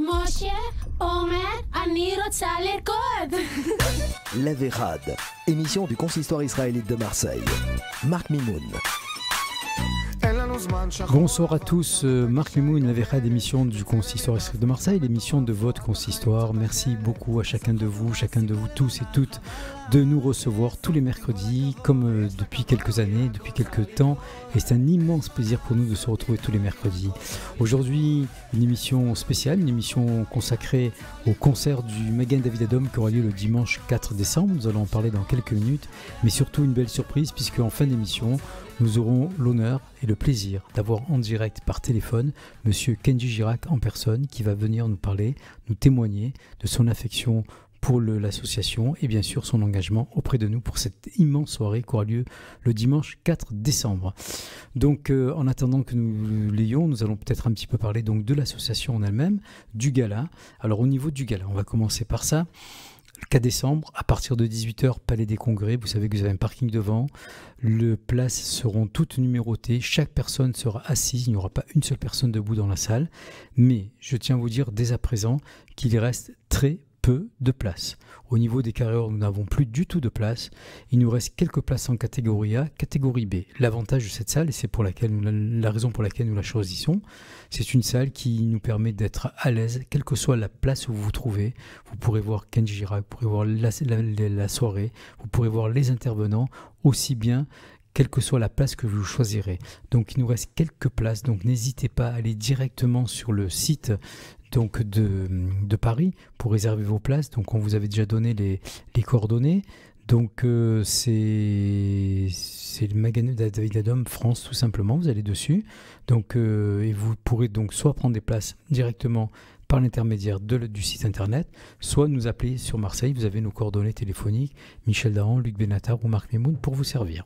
משה אומר אני רוצה לרקוד. L'Averad, émission du consistoire israélite de Marseille. Marc Mimoun. Bonsoir à tous, Marc Mimoun, l'Averad, émission du consistoire israélite de Marseille, l'émission de votre consistoire. Merci beaucoup à chacun de vous tous et toutes, de nous recevoir tous les mercredis, comme depuis quelques années, depuis quelques temps. Et c'est un immense plaisir pour nous de se retrouver tous les mercredis. Aujourd'hui, une émission spéciale, une émission consacrée au concert du Magen David Adom qui aura lieu le dimanche 4 décembre. Nous allons en parler dans quelques minutes, mais surtout une belle surprise puisque en fin d'émission, nous aurons l'honneur et le plaisir d'avoir en direct par téléphone Monsieur Kenji Girac en personne qui va venir nous parler, nous témoigner de son affection pour l'association et bien sûr son engagement auprès de nous pour cette immense soirée qui aura lieu le dimanche 4 décembre. Donc en attendant que nous l'ayons, nous allons peut-être un petit peu parler donc de l'association en elle-même, du gala. Alors au niveau du gala, on va commencer par ça. Le 4 décembre, à partir de 18h, Palais des Congrès, vous savez que vous avez un parking devant, les places seront toutes numérotées, chaque personne sera assise, il n'y aura pas une seule personne debout dans la salle, mais je tiens à vous dire dès à présent qu'il reste très peu de place. Au niveau des carrières, nous n'avons plus du tout de place. Il nous reste quelques places en catégorie A, catégorie B. L'avantage de cette salle, et c'est pour la raison pour laquelle nous la choisissons, c'est une salle qui nous permet d'être à l'aise, quelle que soit la place où vous vous trouvez. Vous pourrez voir Kenji Girac, vous pourrez voir la soirée, vous pourrez voir les intervenants, aussi bien quelle que soit la place que vous choisirez. Donc il nous reste quelques places, donc n'hésitez pas à aller directement sur le site donc de Paris pour réserver vos places. Donc on vous avait déjà donné les coordonnées. Donc c'est le Magen David Adom France tout simplement, vous allez dessus. Donc et vous pourrez donc soit prendre des places directement par l'intermédiaire du site internet, soit nous appeler sur Marseille, vous avez nos coordonnées téléphoniques, Michel Dahan, Luc Benatar ou Marc Mimoun pour vous servir.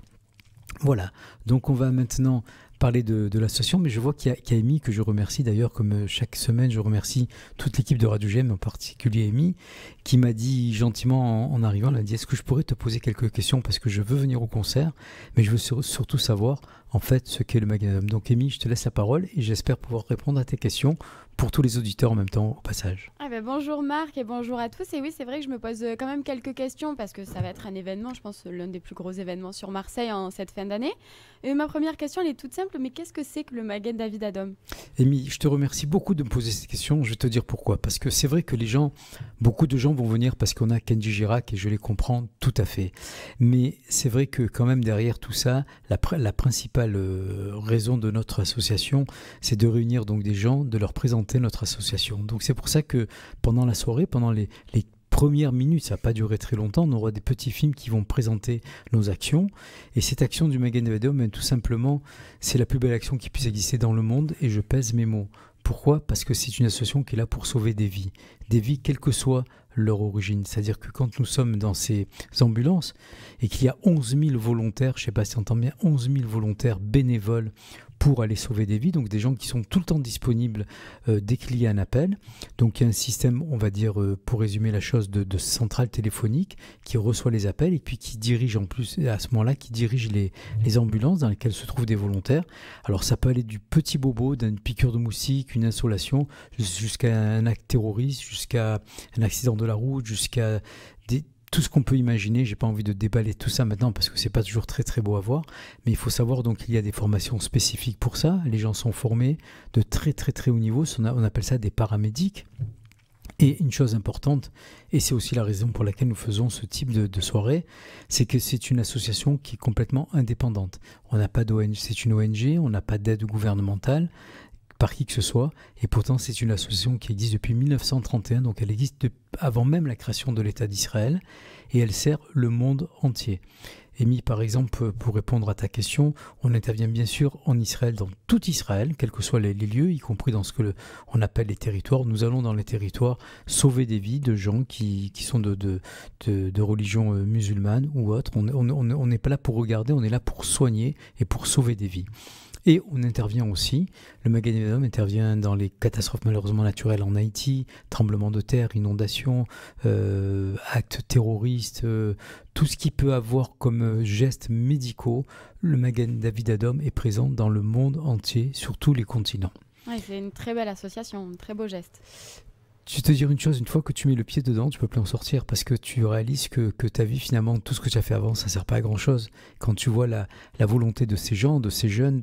Voilà, donc on va maintenant parler de l'association, mais je vois qu'il y a Amy que je remercie d'ailleurs, comme chaque semaine je remercie toute l'équipe de Radio GM, en particulier Amy, qui m'a dit gentiment en arrivant, elle m'a dit est-ce que je pourrais te poser quelques questions parce que je veux venir au concert, mais je veux surtout savoir en fait ce qu'est le Magen Adom. Donc Amy, je te laisse la parole et j'espère pouvoir répondre à tes questions pour tous les auditeurs en même temps au passage. Ah ben bonjour Marc et bonjour à tous. Et oui, c'est vrai que je me pose quand même quelques questions parce que ça va être un événement, je pense l'un des plus gros événements sur Marseille en cette fin d'année. Et ma première question, elle est toute simple, mais qu'est-ce que c'est que le Magen David Adom? Amy, je te remercie beaucoup de me poser cette question. Je vais te dire pourquoi. Parce que c'est vrai que beaucoup de gens vont venir parce qu'on a Kenji Girac et je les comprends tout à fait. Mais c'est vrai que quand même derrière tout ça, la principale raison de notre association, c'est de réunir donc des gens, de leur présenter notre association. Donc c'est pour ça que pendant la soirée, pendant les premières minutes, ça va pas durer très longtemps, on aura des petits films qui vont présenter nos actions. Et cette action du Magen David Adom, tout simplement, c'est la plus belle action qui puisse exister dans le monde et je pèse mes mots. Pourquoi ? Parce que c'est une association qui est là pour sauver des vies quelle que soit leur origine. C'est-à-dire que quand nous sommes dans ces ambulances et qu'il y a 11 000 volontaires, je ne sais pas si tu entends bien, 11 000 volontaires bénévoles pour aller sauver des vies, donc des gens qui sont tout le temps disponibles dès qu'il y a un appel. Donc il y a un système, on va dire, pour résumer la chose, de centrale téléphonique qui reçoit les appels et puis qui dirige en plus, à ce moment-là, qui dirige les ambulances dans lesquelles se trouvent des volontaires. Alors ça peut aller du petit bobo, d'une piqûre de moustique, une insolation, jusqu'à un acte terroriste, jusqu'à un accident de la route, jusqu'à tout ce qu'on peut imaginer. J'ai pas envie de déballer tout ça maintenant parce que c'est pas toujours très très beau à voir, mais il faut savoir donc qu'il y a des formations spécifiques pour ça. Les gens sont formés de très très très haut niveau, on appelle ça des paramédics. Et une chose importante, et c'est aussi la raison pour laquelle nous faisons ce type de soirée, c'est que c'est une association qui est complètement indépendante. On n'a pas d'ONG, c'est une ONG, on n'a pas d'aide gouvernementale par qui que ce soit, et pourtant c'est une association qui existe depuis 1931, donc elle existe avant même la création de l'État d'Israël, et elle sert le monde entier. Amy, par exemple, pour répondre à ta question, on intervient bien sûr en Israël, dans tout Israël, quels que soient les lieux, y compris dans ce que on appelle les territoires. Nous allons dans les territoires sauver des vies de gens qui sont de religion musulmane ou autre. On n'est pas là pour regarder, on est là pour soigner et pour sauver des vies. Et on intervient aussi, le Magen David Adom intervient dans les catastrophes malheureusement naturelles en Haïti, tremblements de terre, inondations, actes terroristes, tout ce qui peut avoir comme gestes médicaux. Le Magen David Adom est présent dans le monde entier, sur tous les continents. Ouais, c'est une très belle association, un très beau geste. je te dire une chose, une fois que tu mets le pied dedans, tu peux plus en sortir parce que tu réalises que ta vie, finalement, tout ce que tu as fait avant, ça sert pas à grand chose. Quand tu vois la volonté de ces gens, de ces jeunes,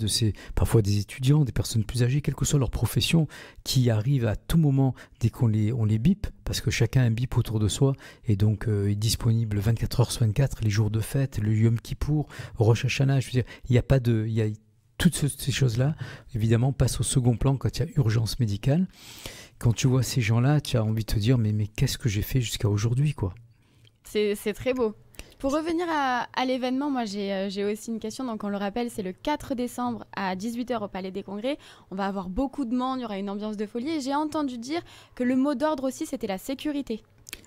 parfois des étudiants, des personnes plus âgées, quelle que soit leur profession, qui arrivent à tout moment, dès qu'on les bip, parce que chacun a un bip autour de soi, et donc est disponible 24 heures sur 24, les jours de fête, le Yom Kippour, Rosh Hashanah, je veux dire, toutes ces choses-là, évidemment, passent au second plan quand il y a urgence médicale. Quand tu vois ces gens-là, tu as envie de te dire mais qu'est-ce que j'ai fait jusqu'à aujourd'hui, quoi. C'est très beau. Pour revenir à l'événement, moi j'ai aussi une question. Donc on le rappelle, c'est le 4 décembre à 18h au Palais des Congrès. On va avoir beaucoup de monde, il y aura une ambiance de folie. Et j'ai entendu dire que le mot d'ordre aussi, c'était la sécurité.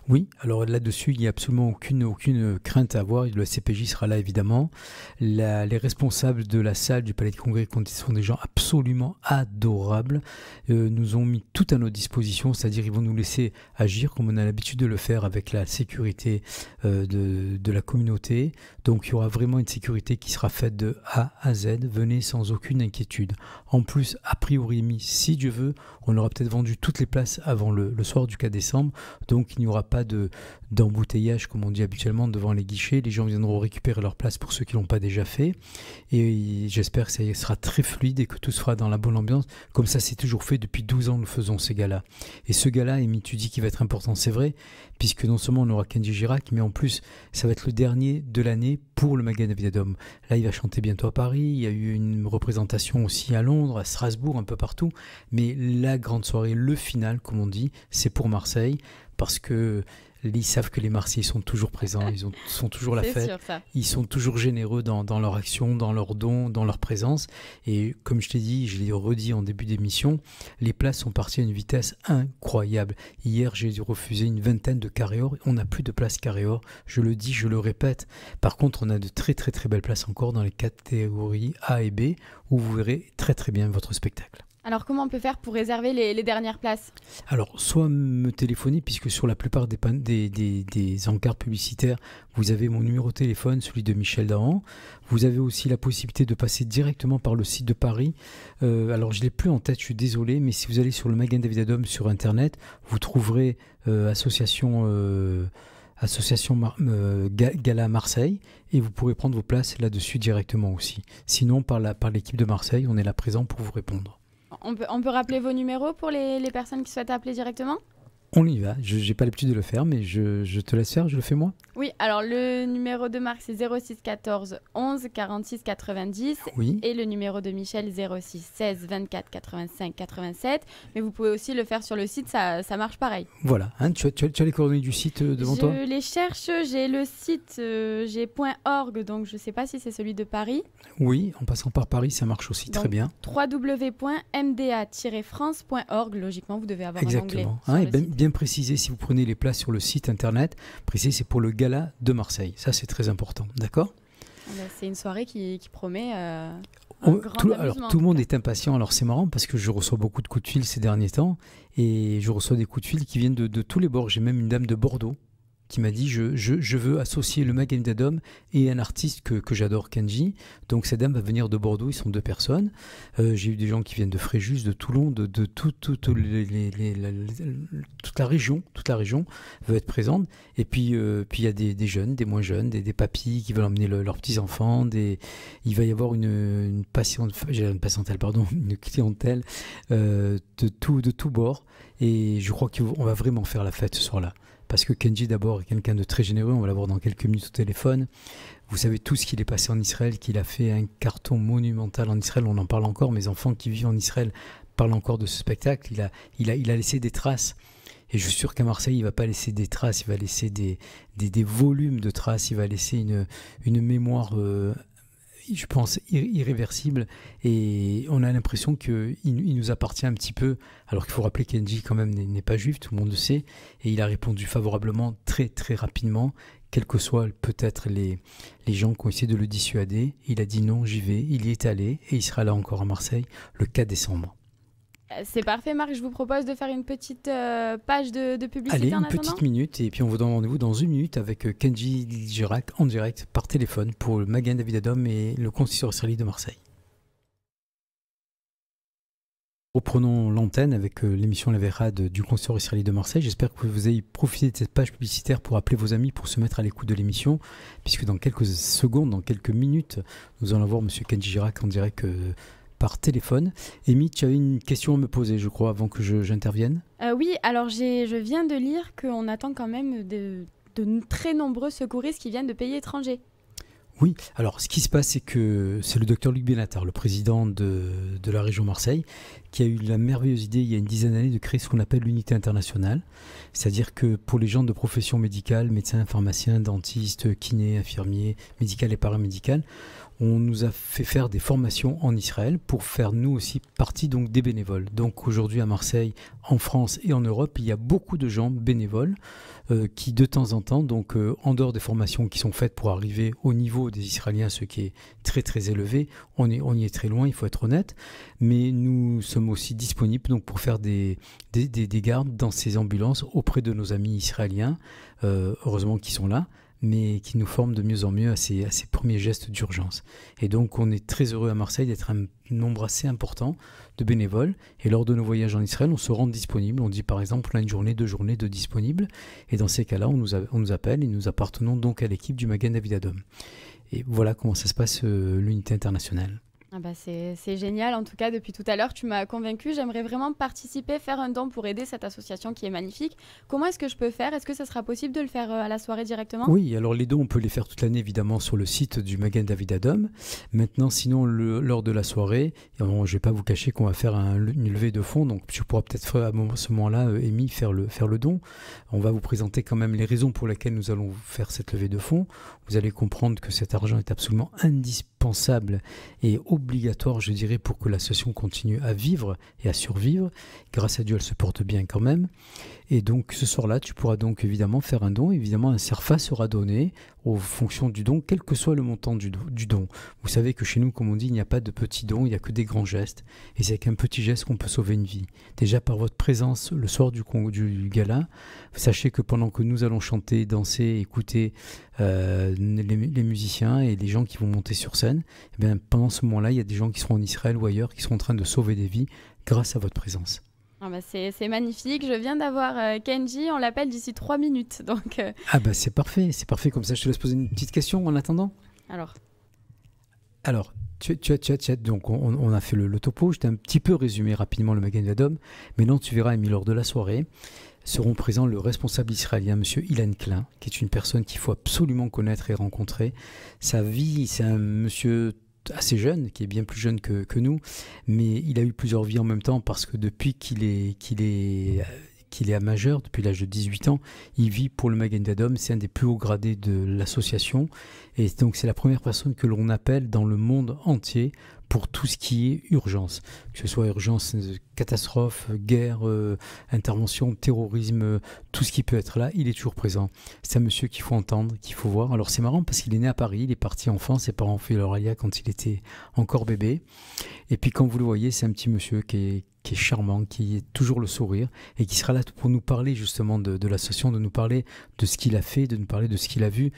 Oui, alors là-dessus, il n'y a absolument aucune crainte à avoir. Le CPJ sera là, évidemment. Les responsables de la salle du Palais des Congrès sont des gens absolument adorables. Nous ont mis tout à notre disposition, c'est-à-dire ils vont nous laisser agir comme on a l'habitude de le faire avec la sécurité de la communauté. Donc il y aura vraiment une sécurité qui sera faite de A à Z. Venez sans aucune inquiétude. En plus, a priori, si Dieu veut, on aura peut-être vendu toutes les places avant le soir du 4 décembre. Donc il n'y aura pas d'embouteillage, comme on dit habituellement, devant les guichets. Les gens viendront récupérer leur place pour ceux qui ne l'ont pas déjà fait. Et j'espère que ça sera très fluide et que tout se fera dans la bonne ambiance. Comme ça, c'est toujours fait. Depuis 12 ans, nous faisons ces galas. Et ce gala, Amy, tu dis qu'il va être important, c'est vrai, puisque non seulement on aura Kenji Girac, mais en plus, ça va être le dernier de l'année pour le Magen David Adom. Là, il va chanter bientôt à Paris. Il y a eu une représentation aussi à Londres, à Strasbourg, un peu partout. Mais la grande soirée, le final, comme on dit, c'est pour Marseille. Parce que ils savent que les Marseillais sont toujours présents, sont toujours la fête, sûr, ça. Ils sont toujours généreux dans leur action, dans leurs dons, dans leur présence. Et comme je t'ai dit, je l'ai redit en début d'émission, les places sont parties à une vitesse incroyable. Hier, j'ai dû refuser une vingtaine de carré-or. On n'a plus de places carré-or, je le dis, je le répète. Par contre, on a de très très très belles places encore dans les catégories A et B, où vous verrez très très bien votre spectacle. Alors comment on peut faire pour réserver les dernières places ? Alors, soit me téléphoner, puisque sur la plupart des encarts publicitaires, vous avez mon numéro de téléphone, celui de Michel Dahan. Vous avez aussi la possibilité de passer directement par le site de Paris. Alors, je ne l'ai plus en tête, je suis désolé, mais si vous allez sur le Magen David Adom sur Internet, vous trouverez association Gala Marseille, et vous pourrez prendre vos places là-dessus directement aussi. Sinon, par l'équipe de Marseille, on est là présent pour vous répondre. On peut rappeler vos numéros pour les personnes qui souhaitent appeler directement ? On y va. Je n'ai pas l'habitude de le faire, mais je te laisse faire, je le fais moi. Oui, alors le numéro de Marc, c'est 06 14 11 46 90. Oui. Et le numéro de Michel, 06 16 24 85 87. Mais vous pouvez aussi le faire sur le site, ça marche pareil. Voilà. Hein, tu as les coordonnées du site devant toi ? Je les cherche, j'ai le site, j'ai .org, donc je ne sais pas si c'est celui de Paris. Oui, en passant par Paris, ça marche aussi très bien. www.mda-france.org, logiquement, vous devez avoir exactement. un onglet. Bien préciser, si vous prenez les places sur le site internet, précisez c'est pour le gala de Marseille. Ça, c'est très important. D'accord ? C'est une soirée qui promet tout le monde est impatient. Alors, c'est marrant parce que je reçois beaucoup de coups de fil ces derniers temps et je reçois des coups de fil qui viennent de tous les bords. J'ai même une dame de Bordeaux qui m'a dit je veux associer le Magen David et un artiste que j'adore, Kenji. Donc cette dame va venir de Bordeaux, ils sont 2 personnes. J'ai eu des gens qui viennent de Fréjus, de Toulon, de toute la région veut être présente. Et puis il y a des jeunes, des moins jeunes, des papis qui veulent emmener leurs petits-enfants. Il va y avoir une clientèle de tout bord. Et je crois qu'on va vraiment faire la fête ce soir-là. Parce que Kenji, d'abord, est quelqu'un de très généreux. On va l'avoir dans quelques minutes au téléphone. Vous savez tout ce qu'il est passé en Israël, qu'il a fait un carton monumental en Israël. On en parle encore. Mes enfants qui vivent en Israël parlent encore de ce spectacle. Il a laissé des traces. Et je suis sûr qu'à Marseille, il ne va pas laisser des traces. Il va laisser des volumes de traces. Il va laisser une mémoire je pense, irréversible. Et on a l'impression qu'il nous appartient un petit peu, alors qu'il faut rappeler qu'Enji, quand même, n'est pas juif, tout le monde le sait. Et il a répondu favorablement très, très rapidement, quels que soient peut-être les gens qui ont essayé de le dissuader. Il a dit non, j'y vais. Il y est allé et il sera là encore à Marseille le 4 décembre. C'est parfait, Marc. Je vous propose de faire une petite page de publicité. Allez, en une attendant. petite minute et puis on vous donne rendez-vous dans 1 minute avec Kenji Girac en direct par téléphone pour le Magen David Adom et le consistoire israélite de Marseille. Reprenons l'antenne avec l'émission La Vérade du Consistoire israélite de Marseille. J'espère que vous avez profité de cette page publicitaire pour appeler vos amis pour se mettre à l'écoute de l'émission, puisque dans quelques secondes, dans quelques minutes, nous allons voir M. Kenji Girac en direct par téléphone. Amy, tu avais une question à me poser, je crois, avant que j'intervienne. Oui, alors je viens de lire qu'on attend quand même de très nombreux secouristes qui viennent de pays étrangers. Oui, alors ce qui se passe, c'est que c'est le docteur Luc Benatar, le président de la région Marseille, qui a eu la merveilleuse idée il y a une dizaine d'années de créer ce qu'on appelle l'unité internationale. C'est-à-dire que pour les gens de profession médicale, médecins, pharmaciens, dentistes, kinés, infirmiers, médicales et paramédicales, on nous a fait faire des formations en Israël pour faire nous aussi partie donc des bénévoles. Donc aujourd'hui à Marseille, en France et en Europe, il y a beaucoup de gens bénévoles qui de temps en temps, donc en dehors des formations qui sont faites pour arriver au niveau des Israéliens, ce qui est très très élevé, on y est très loin, il faut être honnête, mais nous sommes aussi disponibles donc pour faire des gardes dans ces ambulances auprès de nos amis israéliens, heureusement qu'ils sont là, mais qui nous forment de mieux en mieux à ces premiers gestes d'urgence. Et donc on est très heureux à Marseille d'être un nombre assez important de bénévoles, et lors de nos voyages en Israël, on se rend disponible, on dit par exemple on a une journée, 2 journées de disponibles, et dans ces cas-là, on nous appelle, et nous appartenons donc à l'équipe du Magen David Adom. Et voilà comment ça se passe, l'unité internationale. Ah bah c'est génial, en tout cas depuis tout à l'heure tu m'as convaincu, j'aimerais vraiment participer, faire un don pour aider cette association qui est magnifique. Comment est-ce que je peux faire? Est-ce que ça sera possible de le faire à la soirée directement? Oui, alors les dons on peut les faire toute l'année évidemment sur le site du Magen David Adom. Maintenant sinon lors de la soirée, je ne vais pas vous cacher qu'on va faire une levée de fonds, donc tu pourras peut-être à ce moment-là, Amy, faire le don. On va vous présenter quand même les raisons pour lesquelles nous allons faire cette levée de fonds. Vous allez comprendre que cet argent est absolument indispensable et obligatoire, je dirais, pour que l'association continue à vivre et à survivre. Grâce à Dieu, elle se porte bien quand même. Et donc, ce soir-là, tu pourras donc évidemment faire un don. Évidemment, un serfa sera donné aux fonctions du don, quel que soit le montant du don. Vous savez que chez nous, comme on dit, il n'y a pas de petits dons, il n'y a que des grands gestes. Et c'est avec un petit geste qu'on peut sauver une vie. Déjà, par votre présence le soir du gala, sachez que pendant que nous allons chanter, danser, écouter les musiciens et les gens qui vont monter sur scène, eh bien, pendant ce moment-là, il y a des gens qui seront en Israël ou ailleurs qui seront en train de sauver des vies grâce à votre présence. Ah bah c'est magnifique, je viens d'avoir Kenji, on l'appelle d'ici 3 minutes. Donc, Ah bah c'est parfait, comme ça je te laisse poser une petite question en attendant. Alors donc on a fait le topo, je t'ai un petit peu résumé rapidement le Magen David, mais non tu verras, Amy, lors de la soirée, seront présents le responsable israélien, M. Ilan Klein, qui est une personne qu'il faut absolument connaître et rencontrer. Sa vie, c'est un monsieur assez jeune, qui est bien plus jeune que nous, mais il a eu plusieurs vies en même temps parce que depuis qu'il est majeur, depuis l'âge de 18 ans, il vit pour le Magen David. C'est un des plus hauts gradés de l'association et donc c'est la première personne que l'on appelle dans le monde entier pour tout ce qui est urgence, que ce soit urgence, catastrophe, guerre, intervention, terrorisme, tout ce qui peut être là, il est toujours présent. C'est un monsieur qu'il faut entendre, qu'il faut voir. Alors c'est marrant parce qu'il est né à Paris, il est parti enfant, ses parents ont fait leur alia quand il était encore bébé. Et puis quand vous le voyez, c'est un petit monsieur qui est charmant, qui est toujours le sourire et qui sera là pour nous parler justement de l'association, de nous parler de ce qu'il a fait, de nous parler de ce qu'il a vu.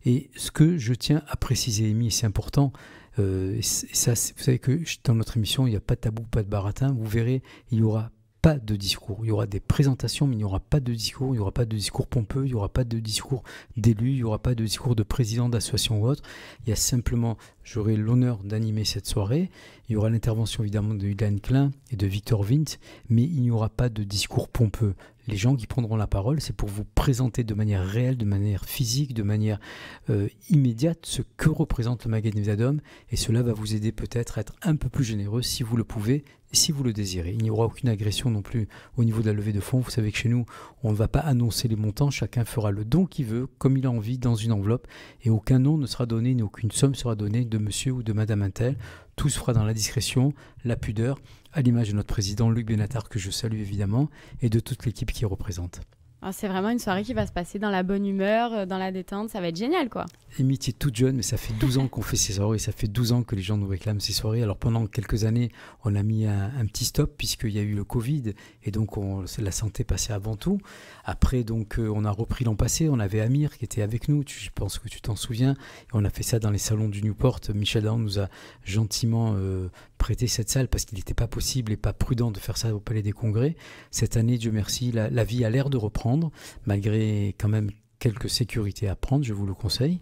Et ce que je tiens à préciser, Amy, et c'est important, ça, vous savez que dans notre émission, il n'y a pas de tabou, pas de baratin. Vous verrez, il n'y aura pas de discours. Il y aura des présentations, mais il n'y aura pas de discours. Il n'y aura pas de discours pompeux, il n'y aura pas de discours d'élus, il n'y aura pas de discours de président d'association ou autre. Il y a simplement, j'aurai l'honneur d'animer cette soirée. Il y aura l'intervention évidemment de Ilan Klein et de Victor Vint, mais il n'y aura pas de discours pompeux. Les gens qui prendront la parole, c'est pour vous présenter de manière réelle, de manière physique, de manière immédiate ce que représente le Magen David Adom, et cela va vous aider peut-être à être un peu plus généreux si vous le pouvez et si vous le désirez. Il n'y aura aucune agression non plus au niveau de la levée de fonds. Vous savez que chez nous, on ne va pas annoncer les montants, chacun fera le don qu'il veut, comme il a envie, dans une enveloppe, et aucun nom ne sera donné, ni aucune somme sera donnée de monsieur ou de madame untel. Tout se fera dans la discrétion, la pudeur, à l'image de notre président Luc Benatar, que je salue évidemment, et de toute l'équipe qui représente. C'est vraiment une soirée qui va se passer dans la bonne humeur, dans la détente, ça va être génial quoi. Amy est toute jeune, mais ça fait 12 ans qu'on fait ces soirées, ça fait 12 ans que les gens nous réclament ces soirées. Alors pendant quelques années, on a mis un petit stop puisqu'il y a eu le Covid et donc la santé passait avant tout. Après donc on a repris l'an passé, on avait Amir qui était avec nous, je pense que tu t'en souviens, et on a fait ça dans les salons du Newport. Michel Dahan nous a gentiment prêter cette salle parce qu'il n'était pas possible et pas prudent de faire ça au Palais des Congrès. Cette année, Dieu merci, la vie a l'air de reprendre, malgré quand même quelques sécurités à prendre, je vous le conseille.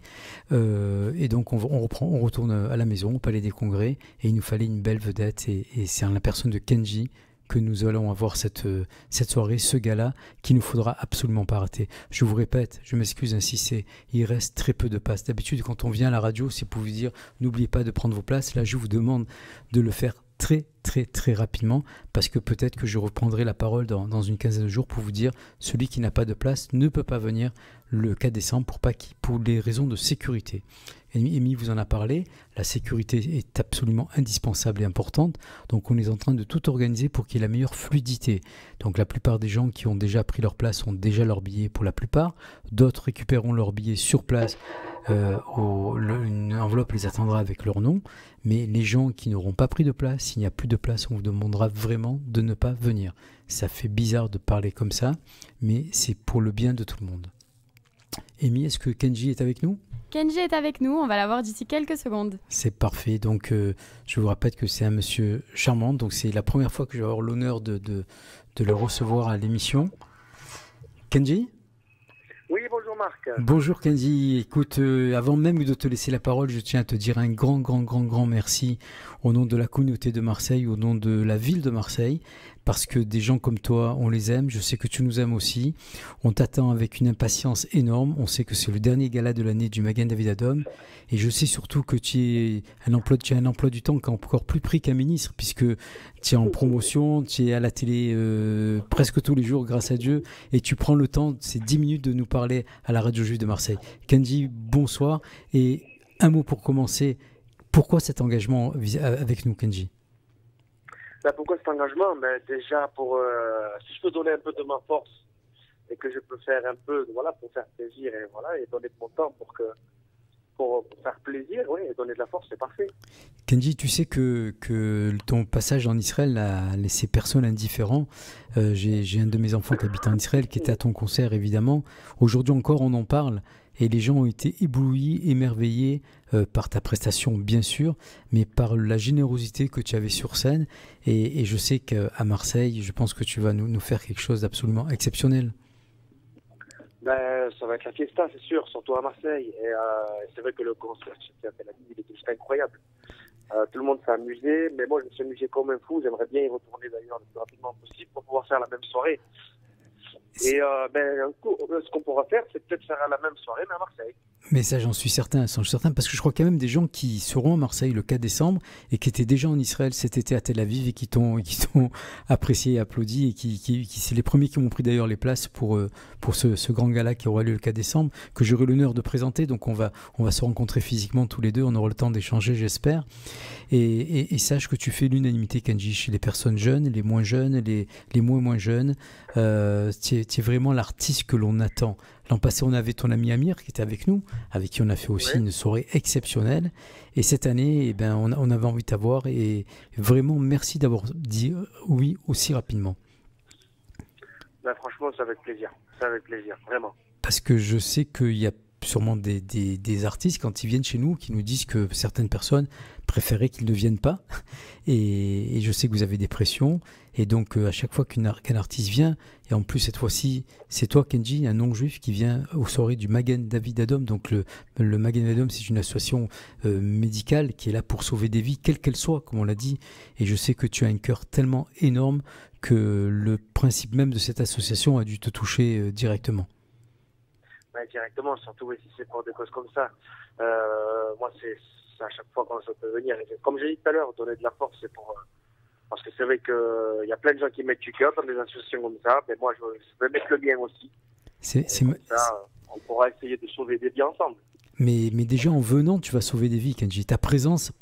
Et donc on retourne à la maison, au Palais des Congrès, et il nous fallait une belle vedette, et c'est en la personne de Kenji que nous allons avoir cette soirée, ce gala, qu'il ne faudra absolument pas rater. Je vous répète, je m'excuse d'insister, il reste très peu de places. D'habitude, quand on vient à la radio, c'est pour vous dire, n'oubliez pas de prendre vos places. Là, je vous demande de le faire très, très, très rapidement, parce que peut-être que je reprendrai la parole dans une quinzaine de jours pour vous dire, celui qui n'a pas de place ne peut pas venir le 4 décembre pour les raisons de sécurité. Amy vous en a parlé, la sécurité est absolument indispensable et importante, donc on est en train de tout organiser pour qu'il y ait la meilleure fluidité. Donc la plupart des gens qui ont déjà pris leur place ont déjà leur billet pour la plupart, d'autres récupéreront leur billet sur place, une enveloppe les attendra avec leur nom, mais les gens qui n'auront pas pris de place, s'il n'y a plus de place, on vous demandera vraiment de ne pas venir. Ça fait bizarre de parler comme ça, mais c'est pour le bien de tout le monde. Amy, est-ce que Kenji est avec nous ? Kenji est avec nous, on va l'avoir d'ici quelques secondes. C'est parfait, donc je vous rappelle que c'est un monsieur charmant, donc c'est la première fois que je vais avoir l'honneur de le recevoir à l'émission. Kenji ? Oui, bonjour Marc. Bonjour Kenji, écoute, avant même de te laisser la parole, je tiens à te dire un grand merci au nom de la communauté de Marseille, au nom de la ville de Marseille, parce que des gens comme toi, on les aime, je sais que tu nous aimes aussi, on t'attend avec une impatience énorme, on sait que c'est le dernier gala de l'année du Magen David Adom, et je sais surtout que tu as un emploi du temps qui est encore plus pris qu'un ministre, puisque tu es en promotion, tu es à la télé presque tous les jours, grâce à Dieu, et tu prends le temps, ces 10 minutes de nous parler à la radio juive de Marseille. Kenji, bonsoir, et un mot pour commencer, pourquoi cet engagement avec nous, Kenji ? Pourquoi cet engagement? Déjà, si je peux donner un peu de ma force et que je peux faire un peu, pour faire plaisir et donner de mon temps pour faire plaisir, et donner de la force, c'est parfait. Kenji, tu sais que ton passage en Israël a laissé personne indifférent. J'ai un de mes enfants qui habite en Israël, qui était à ton concert, évidemment. Aujourd'hui encore, on en parle. Et les gens ont été éblouis, émerveillés par ta prestation, bien sûr, mais par la générosité que tu avais sur scène. Et je sais qu'à Marseille, je pense que tu vas nous faire quelque chose d'absolument exceptionnel. Ça va être la fiesta, c'est sûr, surtout à Marseille. Et c'est vrai que le concert, il était juste incroyable. Tout le monde s'est amusé, mais moi, je me suis amusé comme un fou. J'aimerais bien y retourner d'ailleurs le plus rapidement possible pour pouvoir faire la même soirée. Et ce qu'on pourra faire, c'est peut-être faire la même soirée, mais à Marseille. Mais ça, j'en suis certain, parce que je crois qu'il y a même des gens qui seront à Marseille le 4 décembre et qui étaient déjà en Israël cet été à Tel Aviv et qui t'ont apprécié et applaudi et qui c'est les premiers qui m'ont pris d'ailleurs les places pour ce grand gala qui aura lieu le 4 décembre, que j'aurai l'honneur de présenter. Donc on va se rencontrer physiquement tous les deux, on aura le temps d'échanger, j'espère. Et sache que tu fais l'unanimité, Kenji, chez les personnes jeunes, les moins jeunes, les moins jeunes. Tu es vraiment l'artiste que l'on attend. L'an passé, on avait ton ami Amir qui était avec nous, avec qui on a fait aussi une soirée exceptionnelle. Et cette année, on avait envie de t'avoir. Et vraiment, merci d'avoir dit oui aussi rapidement. Franchement, c'est avec plaisir. C'est avec plaisir, vraiment. Parce que je sais qu'il y a sûrement des artistes, quand ils viennent chez nous, qui nous disent que certaines personnes préféraient qu'ils ne viennent pas. Et je sais que vous avez des pressions. Et donc, à chaque fois qu'un artiste vient, et en plus, cette fois-ci, c'est toi, Kenji, un non-juif, qui vient aux soirées du Magen David Adom. Donc, le Magen David Adom, c'est une association médicale qui est là pour sauver des vies, quelles qu'elles soient, comme on l'a dit. Et je sais que tu as un cœur tellement énorme que le principe même de cette association a dû te toucher directement. Directement, surtout si c'est pour des causes comme ça. Moi, c'est à chaque fois quand je peux venir. Et comme j'ai dit tout à l'heure, donner de la force, c'est pour... parce que c'est vrai qu'il y a plein de gens qui mettent du cœur dans des associations comme ça. Mais moi, je veux mettre le bien aussi. Comme ça, on pourra essayer de sauver des vies ensemble. Mais déjà en venant, tu vas sauver des vies, Kenji. Ta présence,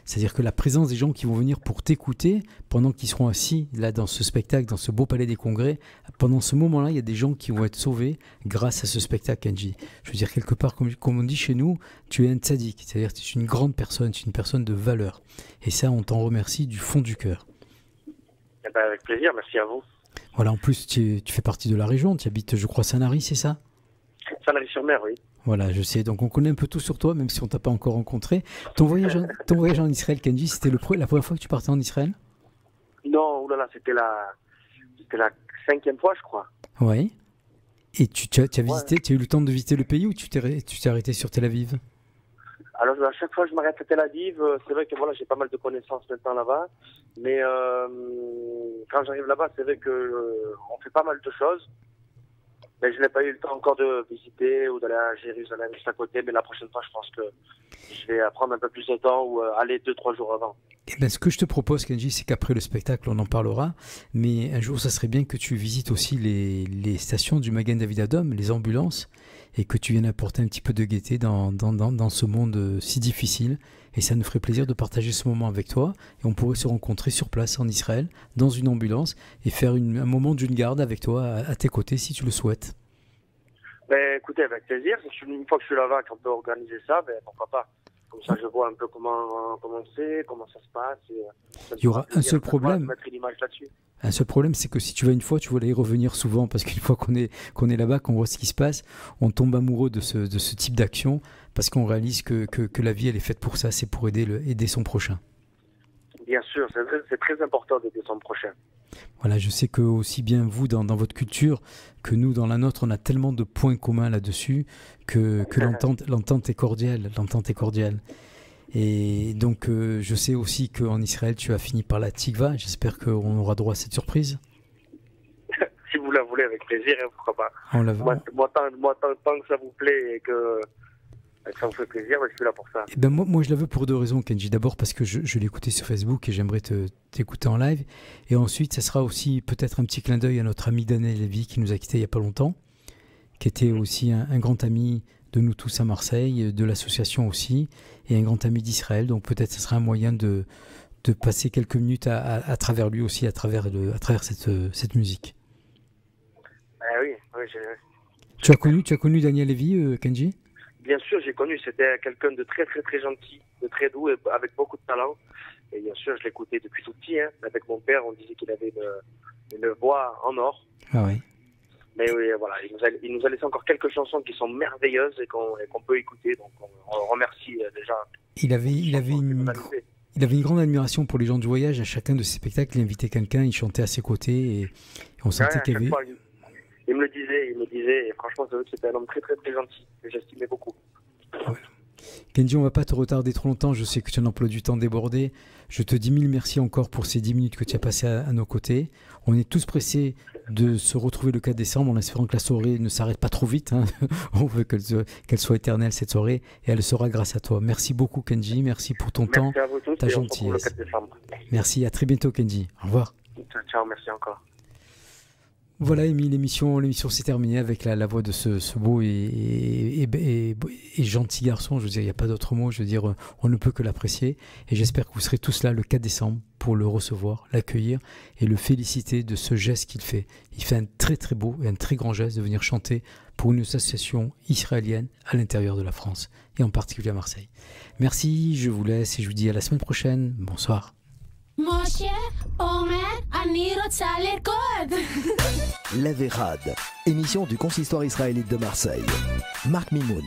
c'est-à-dire que la présence des gens qui vont venir pour t'écouter pendant qu'ils seront assis là dans ce spectacle, dans ce beau palais des congrès, pendant ce moment-là, il y a des gens qui vont être sauvés grâce à ce spectacle, Kenji. Je veux dire, quelque part, comme on dit chez nous, tu es un tzaddik, c'est-à-dire que tu es une grande personne, tu es une personne de valeur. Et ça, on t'en remercie du fond du cœur. Avec plaisir, merci à vous. Voilà, en plus, tu fais partie de la région, tu habites, je crois, Sanary, c'est ça ? Sanary-sur-Mer, oui. Voilà, je sais. Donc on connaît un peu tout sur toi, même si on t'a pas encore rencontré. Ton voyage en Israël, Kenji, c'était la première fois que tu partais en Israël? Non, oulala, c'était la 5e fois, je crois. Oui. Et tu as visité, tu as eu le temps de visiter le pays ou tu t'es arrêté sur Tel Aviv? Alors, à chaque fois que je m'arrête à Tel Aviv, c'est vrai que voilà, j'ai pas mal de connaissances maintenant là-bas. Mais quand j'arrive là-bas, c'est vrai qu'on fait pas mal de choses. Mais je n'ai pas eu le temps encore de visiter ou d'aller à Jérusalem juste à côté. Mais la prochaine fois, je pense que je vais prendre un peu plus de temps ou aller 2-3 jours avant. Eh ben, ce que je te propose, Kenji, c'est qu'après le spectacle, on en parlera. Mais un jour, ça serait bien que tu visites aussi les stations du Magen David Adom, les ambulances, et que tu viennes apporter un petit peu de gaieté dans ce monde si difficile. Et ça nous ferait plaisir de partager ce moment avec toi. Et on pourrait se rencontrer sur place en Israël, dans une ambulance, et faire un moment d'une garde avec toi à tes côtés, si tu le souhaites. Ben, écoutez, avec plaisir. Une fois que je suis là-bas, qu'on peut organiser ça, ben, pourquoi pas. Comme ça, je vois un peu comment c'est, comment ça se passe. Il y aura un seul problème. Mettre une image là-dessus. Un seul problème, c'est que si tu vas une fois, tu vas y revenir souvent, parce qu'une fois qu'on est là-bas, qu'on voit ce qui se passe, on tombe amoureux de ce type d'action, parce qu'on réalise que la vie, elle est faite pour ça, c'est pour aider son prochain. Bien sûr, c'est très important d'aider son prochain. Voilà, je sais que aussi bien vous, dans votre culture, que nous, dans la nôtre, on a tellement de points communs là-dessus, que l'entente est cordiale. Et donc, je sais aussi qu'en Israël, tu as fini par la tikva. J'espère qu'on aura droit à cette surprise. Si vous la voulez, avec plaisir, pourquoi pas. Moi, tant que ça vous plaît et que ça vous fait plaisir, je suis là pour ça. Et ben moi, je la veux pour 2 raisons, Kenji. D'abord, parce que je l'ai écouté sur Facebook et j'aimerais t'écouter en live. Et ensuite, ça sera aussi peut-être un petit clin d'œil à notre ami Daniel Lévy qui nous a quittés il n'y a pas longtemps, qui était aussi un grand ami de nous tous à Marseille, de l'association aussi, et un grand ami d'Israël. Donc peut-être ce sera un moyen de passer quelques minutes à travers lui aussi, à travers cette musique. Oui. Tu as connu Daniel Lévy, Kenji? Bien sûr, j'ai connu. C'était quelqu'un de très, très, très gentil, de très doux et avec beaucoup de talent. Et bien sûr, je l'écoutais depuis tout petit. Avec mon père, on disait qu'il avait une voix en or. Ah oui. Mais oui, voilà, il nous a laissé encore quelques chansons qui sont merveilleuses et qu'on peut écouter. Donc, on le remercie déjà. Il avait une grande admiration pour les gens du voyage. À chacun de ses spectacles, il invitait quelqu'un, il chantait à ses côtés et on sentait qu'il y avait... Il me le disait, et franchement, c'était un homme très, très, très gentil, que j'estimais beaucoup. Voilà. Kenji, on va pas te retarder trop longtemps, je sais que tu as un emploi du temps débordé. Je te dis 1000 merci encore pour ces 10 minutes que tu as passées à nos côtés. On est tous pressés de se retrouver le 4 décembre en espérant que la soirée ne s'arrête pas trop vite. On veut qu'elle soit éternelle cette soirée et elle le sera grâce à toi. Merci beaucoup Kenji, merci pour ton temps, à vous tous, ta gentillesse. Merci, à très bientôt Kenji. Au revoir. Ciao, merci encore. Voilà, Amy, l'émission s'est terminée avec la voix de ce beau et gentil garçon. Je veux dire, il n'y a pas d'autre mot. Je veux dire, on ne peut que l'apprécier. Et j'espère que vous serez tous là le 4 décembre pour le recevoir, l'accueillir et le féliciter de ce geste qu'il fait. Il fait un très très beau et un très grand geste de venir chanter pour une association israélienne à l'intérieur de la France et en particulier à Marseille. Merci, je vous laisse et je vous dis à la semaine prochaine. Bonsoir. משה אומר, אני רוצה לרקוד. La Vérade, émission du consistoire israélite de Marseille. Marc Mimoun.